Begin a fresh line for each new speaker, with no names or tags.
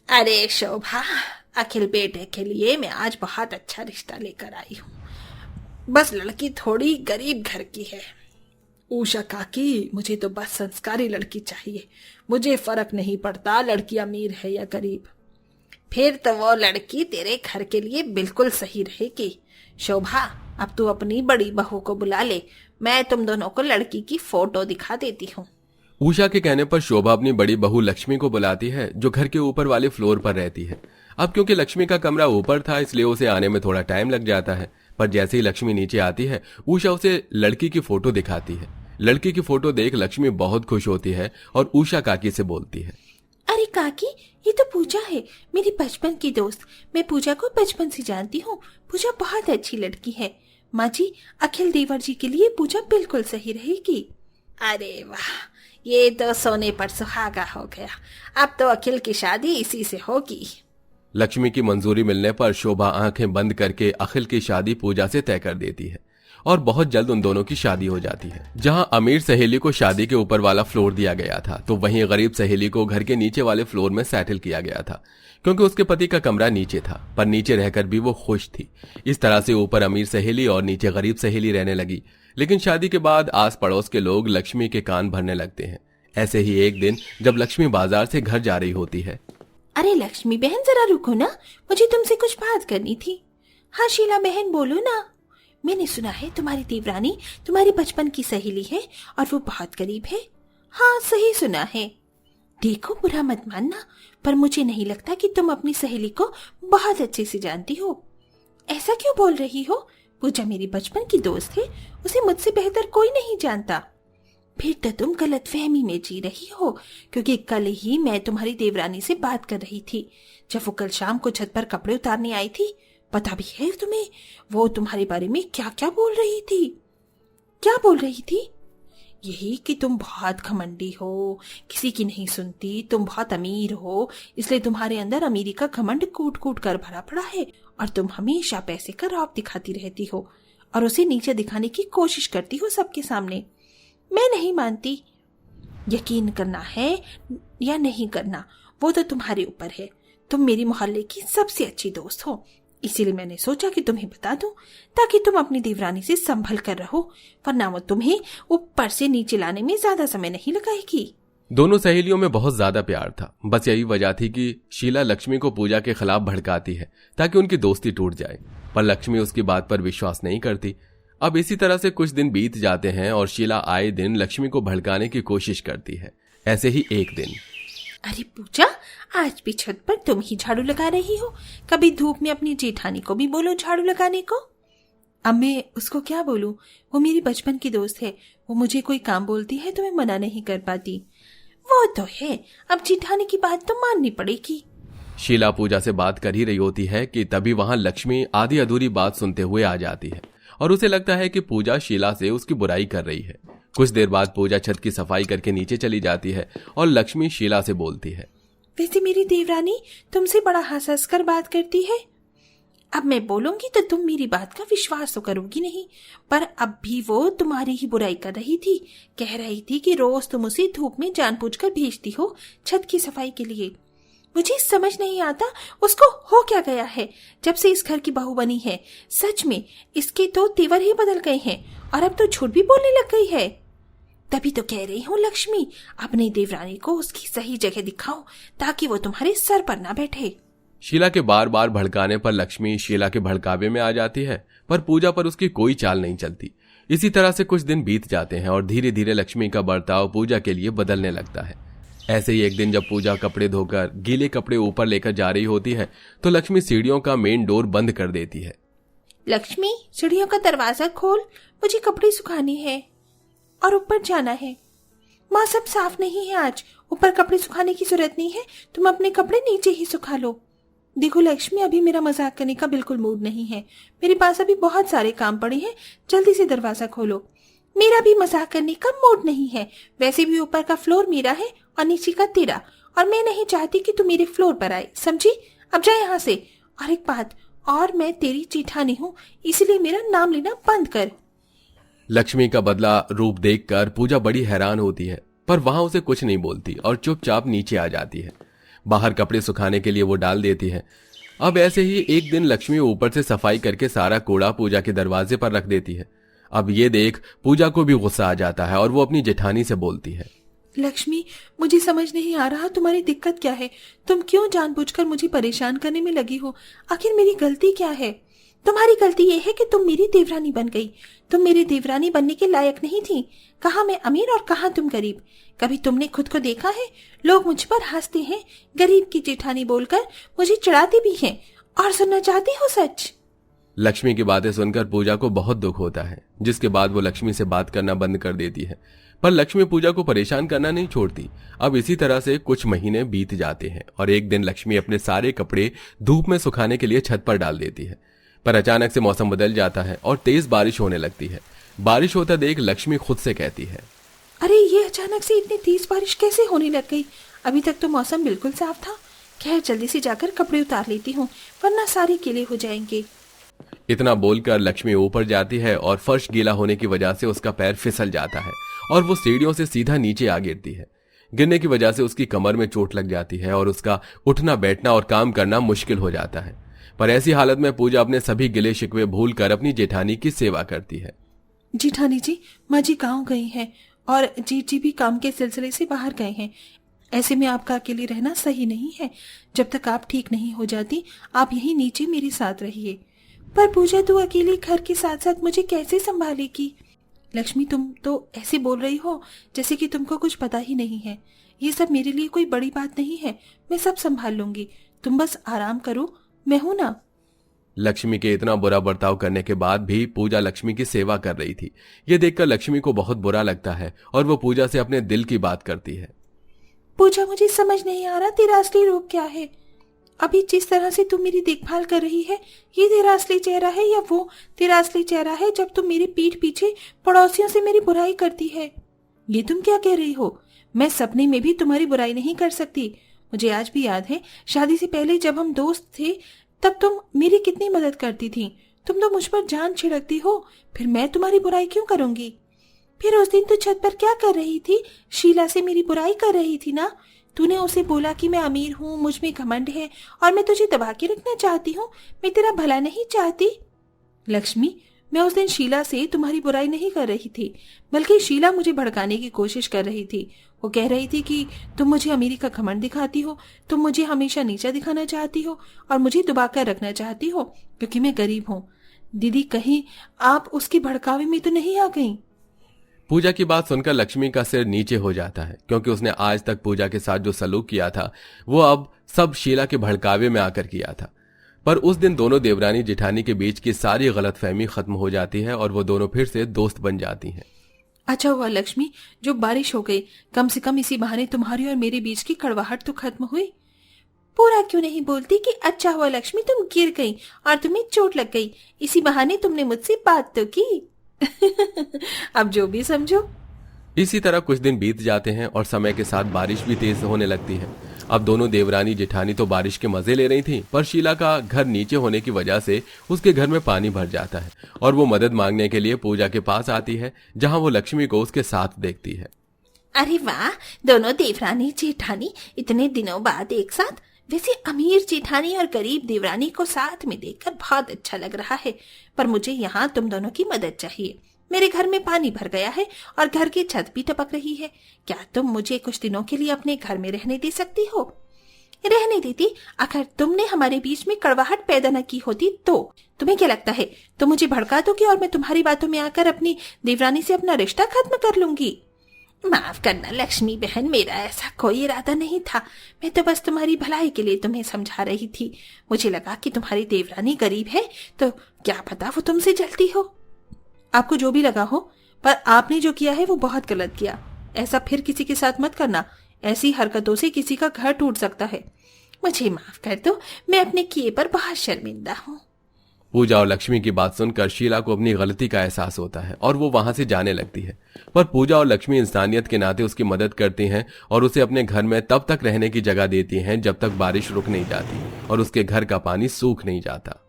अरे शोभा, अखिल बेटे के लिए मैं आज बहुत अच्छा रिश्ता लेकर आई हूँ। बस लड़की थोड़ी गरीब घर की है। उषा काकी, मुझे तो बस संस्कारी लड़की चाहिए। मुझे फर्क नहीं पड़ता लड़की अमीर है या गरीब। फिर तो वो लड़की तेरे घर के लिए बिल्कुल सही रहेगी। शोभा, अब तू अपनी बड़ी बहू को बुला ले। मैं तुम दोनों को लड़की की फोटो दिखा देती हूँ।
उषा के कहने पर शोभा अपनी बड़ी बहू लक्ष्मी को बुलाती है, जो घर के ऊपर वाले फ्लोर पर रहती है। अब क्योंकि लक्ष्मी का कमरा ऊपर था, इसलिए उसे आने में थोड़ा टाइम लग जाता है। पर जैसे ही लक्ष्मी नीचे आती है, उषा उसे लड़की की फोटो दिखाती है। लड़की की फोटो देख लक्ष्मी बहुत खुश होती है और उषा काकी से बोलती है,
अरे काकी, ये तो पूजा है, मेरी बचपन की दोस्त। मैं पूजा को बचपन से जानती हूँ। पूजा बहुत अच्छी लड़की है। माँ जी, अखिल देवर जी के लिए पूजा बिल्कुल सही रहेगी। अरे वाह, ये तो सोने पर सुहागा हो गया। अब तो अखिल की शादी इसी से होगी।
लक्ष्मी की मंजूरी मिलने पर शोभा आंखें बंद करके अखिल की शादी पूजा से तय कर देती है और बहुत जल्द उन दोनों की शादी हो जाती है। जहां अमीर सहेली को शादी के ऊपर वाला फ्लोर दिया गया था, तो वहीं गरीब सहेली को घर के नीचे वाले फ्लोर में सेटल किया गया था, क्योंकि उसके पति का कमरा नीचे था। पर नीचे रहकर भी वो खुश थी। इस तरह से ऊपर अमीर सहेली और नीचे गरीब सहेली रहने लगी। लेकिन शादी के बाद आस पड़ोस के लोग लक्ष्मी के कान भरने लगते हैं। ऐसे ही एक दिन जब लक्ष्मी बाजार से घर जा रही होती है।
अरे लक्ष्मी बहन, जरा रुको ना, मुझे तुमसे कुछ बात करनी थी। हाँ शीला बहन, बोलो ना। मैंने सुना है तुम्हारी देवरानी तुम्हारी बचपन की सहेली है और वो बहुत करीब है। हाँ, सही सुना है। देखो, बुरा मत मानना, पर मुझे नहीं लगता कि तुम अपनी सहेली को बहुत अच्छे से जानती हो। ऐसा क्यों बोल रही हो? पूजा मेरी बचपन की दोस्त है, उसे मुझसे बेहतर कोई नहीं जानता। फिर तो तुम गलतफहमी में जी रही हो, क्योंकि कल ही मैं तुम्हारी देवरानी से बात कर रही थी, जब वो कल शाम को छत पर कपड़े उतारने आई थी। पता भी है तुम्हें वो तुम्हारे बारे में क्या क्या बोल रही थी? क्या बोल रही थी? यही कि तुम बहुत घमंडी हो, किसी की नहीं सुनती, तुम बहुत अमीर हो, इसलिए तुम्हारे अंदर अमीरी का घमंड कूट कूट कर भरा पड़ा है और तुम हमेशा पैसे का रौब दिखाती रहती हो और उसे नीचे दिखाने की कोशिश करती हो सबके सामने। मैं नहीं मानती। यकीन करना है या नहीं करना, वो तो तुम्हारे ऊपर है। तुम मेरी मोहल्ले की सबसे अच्छी दोस्त हो, इसीलिए मैंने सोचा कि तुम्हें बता दूं, ताकि तुम अपनी देवरानी से संभल कर रहो, वरना वो तुम्हें ऊपर से नीचे लाने में ज्यादा समय नहीं लगाएगी।
दोनों सहेलियों में बहुत ज्यादा प्यार था। बस यही वजह थी कि शीला लक्ष्मी को पूजा के खिलाफ भड़काती है ताकि उनकी दोस्ती टूट जाए, पर लक्ष्मी उसकी बात पर विश्वास नहीं करती। अब इसी तरह से कुछ दिन बीत जाते हैं और शीला आए दिन लक्ष्मी को भड़काने की कोशिश करती है। ऐसे ही एक दिन,
अरे पूजा, आज भी छत पर तुम ही झाड़ू लगा रही हो। कभी धूप में अपनी जेठानी को भी बोलो झाड़ू लगाने को। अब मैं उसको क्या बोलूं? वो मेरी बचपन की दोस्त है, वो मुझे कोई काम बोलती है तो मैं मना नहीं कर पाती। वो तो है, अब जेठानी की बात तो माननी पड़ेगी।
शीला पूजा से बात कर ही रही होती है कि तभी वहां लक्ष्मी आधी अधूरी बात सुनते हुए आ जाती है और उसे लगता है कि पूजा शीला से उसकी बुराई कर रही है। कुछ देर बाद पूजा छत की सफाई करके नीचे चली जाती है और लक्ष्मी शीला से बोलती है,
वैसे मेरी देवरानी तुमसे बड़ा हंस हंस कर बात करती है। अब मैं बोलूंगी तो तुम मेरी बात का विश्वास तो करोगी नहीं, पर अब भी वो तुम्हारी ही बुराई कर रही थी। कह रही थी कि रोज तुम उसे धूप में जानबूझकर भेजती हो छत की सफाई के लिए। मुझे समझ नहीं आता उसको हो क्या गया है जब से इस घर की बहू बनी है। सच में इसके तो तेवर ही बदल गए हैं और अब तो झूठ भी बोलने लग गई है। तभी तो कह रही हूँ लक्ष्मी, अपनी देवरानी को उसकी सही जगह दिखाओ ताकि वो तुम्हारे सर पर ना बैठे।
शीला के बार बार भड़काने पर लक्ष्मी शीला के भड़कावे में आ जाती है, पर पूजा पर उसकी कोई चाल नहीं चलती। इसी तरह से कुछ दिन बीत जाते हैं और धीरे धीरे लक्ष्मी का बर्ताव पूजा के लिए बदलने लगता है। ऐसे ही एक दिन जब पूजा कपड़े धोकर गीले कपड़े ऊपर लेकर जा रही होती है, तो लक्ष्मी सीढ़ियों का मेन डोर बंद कर देती है।
लक्ष्मी, सीढ़ियों का दरवाजा खोल, मुझे कपड़े सुखाने हैं और ऊपर जाना है। माँ, सब साफ नहीं है आज, ऊपर कपड़े सुखाने की जरूरत नहीं है, तुम अपने कपड़े नीचे ही सुखा लो। देखो लक्ष्मी, अभी मेरा मजाक करने का बिल्कुल मूड नहीं है, मेरे पास अभी बहुत सारे काम पड़े हैं, जल्दी से दरवाजा खोलो। मेरा भी मजाक करने का मूड नहीं है, वैसे भी ऊपर का फ्लोर मेरा है और नीचे का तेरा, और मैं नहीं चाहती कि तू मेरे फ्लोर पर आए, समझी? अब जा यहाँ से। और एक बात और, मैं तेरी जेठानी हूँ, इसलिए मेरा नाम लेना बंद कर।
लक्ष्मी का बदला रूप देखकर पूजा बड़ी हैरान होती है, पर वहां उसे कुछ नहीं बोलती और चुपचाप नीचे आ जाती है। बाहर कपड़े सुखाने के लिए वो डाल देती है। अब ऐसे ही एक दिन लक्ष्मी ऊपर से सफाई करके सारा कूड़ा पूजा के दरवाजे पर रख देती है। अब ये देख पूजा को भी गुस्सा आ जाता है और वो अपनी जेठानी से बोलती है,
लक्ष्मी, मुझे समझ नहीं आ रहा तुम्हारी दिक्कत क्या है। तुम क्यों जानबूझकर मुझे परेशान करने में लगी हो? आखिर मेरी गलती क्या है? तुम्हारी गलती ये है कि तुम मेरी देवरानी बन गई। तुम मेरी देवरानी बनने के लायक नहीं थी। कहाँ मैं अमीर और कहाँ तुम गरीब। कभी तुमने खुद को देखा है? लोग मुझ पर हंसते हैं, गरीब की जेठानी बोलकर मुझे चिढ़ाते भी हैं। और सुनना चाहती हो सच?
लक्ष्मी की बातें सुनकर पूजा को बहुत दुख होता है, जिसके बाद वो लक्ष्मी से बात करना बंद कर देती है। पर लक्ष्मी पूजा को परेशान करना नहीं छोड़ती। अब इसी तरह से कुछ महीने बीत जाते हैं और एक दिन लक्ष्मी अपने सारे कपड़े धूप में सुखाने के लिए छत पर डाल देती है। पर अचानक से मौसम बदल जाता है और तेज बारिश होने लगती है। बारिश होता देख लक्ष्मी खुद से कहती है,
अरे ये अचानक से इतनी तेज बारिश कैसे होने लग गई? अभी तक तो मौसम बिल्कुल साफ था। खैर, जल्दी से जाकर कपड़े उतार लेती हूँ, वरना सारे गीले हो जाएंगे।
इतना बोलकर लक्ष्मी ऊपर जाती है और फर्श गीला होने की वजह से उसका पैर फिसल जाता है और वो सीढ़ियों से सीधा नीचे आ गिरती है। गिरने की वजह से उसकी कमर में चोट लग जाती है और उसका उठना बैठना और काम करना मुश्किल हो जाता है। पर ऐसी हालत में पूजा अपने सभी गिले शिकवे भूलकर अपनी जेठानी की सेवा करती है।
जेठानी जी, माँ जी गाँव गई हैं और जीत जी भी काम के सिलसिले से बाहर गए हैं। ऐसे में आपका अकेले रहना सही नहीं है। जब तक आप ठीक नहीं हो जाती, आप यहीं नीचे मेरे साथ रहिए। पर पूजा, तू अकेली घर के साथ साथ मुझे कैसे संभालेगी? लक्ष्मी, तुम तो ऐसे बोल रही हो जैसे कि तुमको कुछ पता ही नहीं है। ये सब मेरे लिए कोई बड़ी बात नहीं है। मैं सब संभाल लूंगी। तुम बस आराम करो, मैं हूं ना।
लक्ष्मी के इतना बुरा बर्ताव करने के बाद भी पूजा लक्ष्मी की सेवा कर रही थी। ये देखकर लक्ष्मी को बहुत बुरा लगता है और वो पूजा से अपने दिल की बात करती है।
पूजा, मुझे समझ नहीं आ रहा तेरा असली रूप क्या है। अभी जिस तरह से तू मेरी देखभाल कर रही है, ये तेरा असली चेहरा है या वो तेरा असली चेहरा है जब तुम मेरी पीठ पीछे पड़ोसियों से मेरी बुराई करती है? ये तुम क्या कह रही हो? मैं सपने में भी तुम्हारी बुराई नहीं कर सकती। मुझे आज भी याद है, शादी से पहले जब हम दोस्त थे तब तुम मेरी कितनी मदद करती थी। तुम तो मुझ पर जान छिड़कती हो, फिर मैं तुम्हारी बुराई क्यों करूंगी? फिर उस दिन तू छत पर क्या कर रही थी? शीला से मेरी बुराई कर रही थी ना? तूने उसे बोला कि मैं अमीर हूँ, मुझ में घमंड है और मैं तुझे दबा के रखना चाहती हूँ, मैं तेरा भला नहीं चाहती। लक्ष्मी, मैं उस दिन शीला से तुम्हारी बुराई नहीं कर रही थी, बल्कि शीला मुझे भड़काने की कोशिश कर रही थी। वो कह रही थी कि तुम मुझे अमीरी का घमंड दिखाती हो, तुम मुझे हमेशा नीचा दिखाना चाहती हो और मुझे दबा कर रखना चाहती हो क्योंकि मैं गरीब हूँ। दीदी, कहीं आप उसके भड़कावे में तो नहीं आ गई?
पूजा की बात सुनकर लक्ष्मी का सिर नीचे हो जाता है, क्योंकि उसने आज तक पूजा के साथ जो सलूक किया था वो अब सब शीला के भड़कावे में आकर किया था। पर उस दिन दोनों देवरानी जेठानी के बीच की सारी गलतफहमी खत्म हो जाती है और वो दोनों फिर से दोस्त बन जाती हैं।
अच्छा हुआ लक्ष्मी जो बारिश हो गई, कम से कम इसी बहाने तुम्हारी और मेरे बीच की कड़वाहट तो खत्म हुई। पूरा क्यों नहीं बोलती कि अच्छा हुआ लक्ष्मी तुम गिर गई और तुम्हें चोट लग गई, इसी बहाने तुमने मुझसे बात तो की। अब जो भी समझो।
इसी तरह कुछ दिन बीत जाते हैं और समय के साथ बारिश भी तेज होने लगती है। अब दोनों देवरानी जेठानी तो बारिश के मजे ले रही थी, पर शीला का घर नीचे होने की वजह से उसके घर में पानी भर जाता है और वो मदद मांगने के लिए पूजा के पास आती है, जहां वो लक्ष्मी को उसके साथ देखती है।
अरे वाह, दोनों देवरानी जेठानी इतने दिनों बाद एक साथ। वैसे अमीर जेठानी और गरीब देवरानी को साथ में देखकर बहुत अच्छा लग रहा है, पर मुझे यहाँ तुम दोनों की मदद चाहिए। मेरे घर में पानी भर गया है और घर की छत भी टपक रही है। क्या तुम मुझे कुछ दिनों के लिए अपने घर में रहने दे सकती हो? रहने देती अगर तुमने हमारे बीच में कड़वाहट पैदा न की होती तो। तुम्हें क्या लगता है तुम मुझे भड़का दोगी और मैं तुम्हारी बातों में आकर अपनी देवरानी से अपना रिश्ता खत्म कर लूंगी? माफ करना लक्ष्मी बहन, मेरा ऐसा कोई इरादा नहीं था। मैं तो बस तुम्हारी भलाई के लिए तुम्हें समझा रही थी। मुझे लगा कि तुम्हारी देवरानी गरीब है तो क्या पता वो तुमसे जलती हो। आपको जो भी लगा हो, पर आपने जो किया है वो बहुत गलत किया। ऐसा फिर किसी के साथ मत करना। ऐसी हरकतों से किसी का घर टूट सकता है। मुझे माफ कर दो, मैं अपने किए पर बहुत शर्मिंदा हूँ।
पूजा और लक्ष्मी की बात सुनकर शीला को अपनी गलती का एहसास होता है और वो वहां से जाने लगती है। पर पूजा और लक्ष्मी इंसानियत के नाते उसकी मदद करती हैं और उसे अपने घर में तब तक रहने की जगह देती हैं जब तक बारिश रुक नहीं जाती और उसके घर का पानी सूख नहीं जाता।